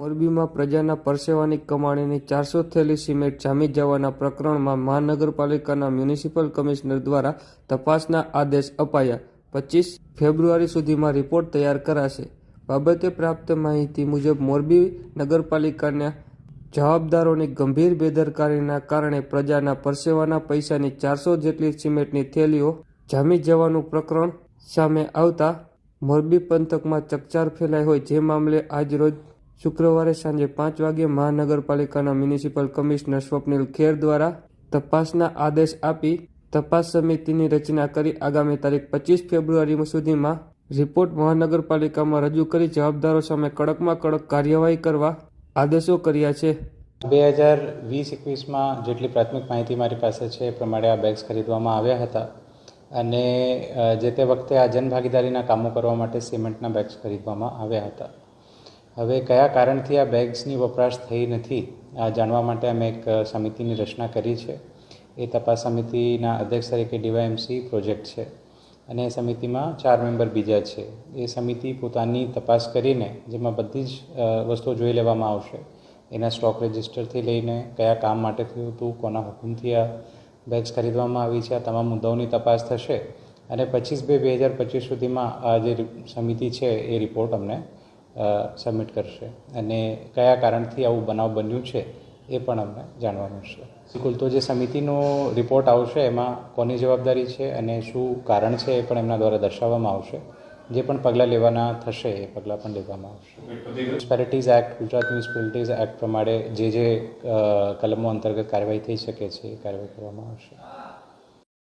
મોરબીમાં પ્રજાના પરસેવાની કમાણીની 400 થેલી સિમેન્ટ જામી જવાના પ્રકરણમાં મહાનગરપાલિકાના મ્યુનિસિપલ કમિશનર દ્વારા તપાસના આદેશ અપાયા. 25 ફેબ્રુઆરી સુધીમાં રિપોર્ટ તૈયાર કરાશે. બાબતે પ્રાપ્ત માહિતી મુજબ મોરબી નગરપાલિકાના જવાબદારોની ગંભીર બેદરકારીના કારણે પ્રજાના પરસેવાના પૈસાની 400 જેટલી સિમેન્ટની થેલીઓ જામી જવાનું પ્રકરણ સામે આવતા મોરબી પંથકમાં ચકચાર ફેલાઈ હોય. જે મામલે આજરોજ શુક્રવારે સાંજે 5 વાગ્યે મહાનગરપાલિકાના મ્યુનિસિપલ કમિશનર સ્વપ્નિલ ખેર દ્વારા તપાસના આદેશ આપી તપાસ સમિતિની રચના કરી આગામી તારીખ 25 ફેબ્રુઆરી સુધીમાં રિપોર્ટ મહાનગરપાલિકામાં રજૂ કરી જવાબદારો સામે કડકમાં કડક કાર્યવાહી કરવા આદેશો કર્યા છે. 2020-21માં જેટલી પ્રાથમિક માહિતી મારી પાસે છે એ પ્રમાણે આ બેગ્સ ખરીદવામાં આવ્યા હતા અને જે તે વખતે આ જનભાગીદારીના કામો કરવા માટે સિમેન્ટના બેગ્સ ખરીદવામાં આવ્યા હતા. હવે કયા કારણથી આ બેગ્સની વપરાશ થઈ નથી આ જાણવા માટે અમે એક સમિતિની રચના કરી છે. એ તપાસ સમિતિના અધ્યક્ષ તરીકે ડીવાયએમસી પ્રોજેક્ટ છે અને એ સમિતિમાં 4 મેમ્બર બીજા છે. એ સમિતિ પોતાની તપાસ કરીને જેમાં બધી જ વસ્તુઓ જોઈ લેવામાં આવશે. એના સ્ટોક રજિસ્ટરથી લઈને કયા કામ માટે થયું હતું, કોના હુકમથી આ બેગ્સ ખરીદવામાં આવી છે, આ તમામ મુદ્દાઓની તપાસ થશે અને 25/2/2025 સુધીમાં આ જે સમિતિ છે એ રિપોર્ટ અમને સબમિટ કરશે અને કયા કારણથી આવું બનાવ બન્યું છે એ પણ અમને જાણવાનું છે. બિલકુલ, તો જે સમિતિનો રિપોર્ટ આવશે એમાં કોની જવાબદારી છે અને શું કારણ છે એ પણ એમના દ્વારા દર્શાવવામાં આવશે. જે પણ પગલાં લેવાના થશે એ પગલાં પણ લેવામાં આવશે. મ્યુનિસિપાલિટીઝ એક્ટ, ગુજરાત મ્યુનિસિપાલિટીઝ એક્ટ પ્રમાણે જે કલમો અંતર્ગત કાર્યવાહી થઈ શકે છે એ કાર્યવાહી કરવામાં આવશે.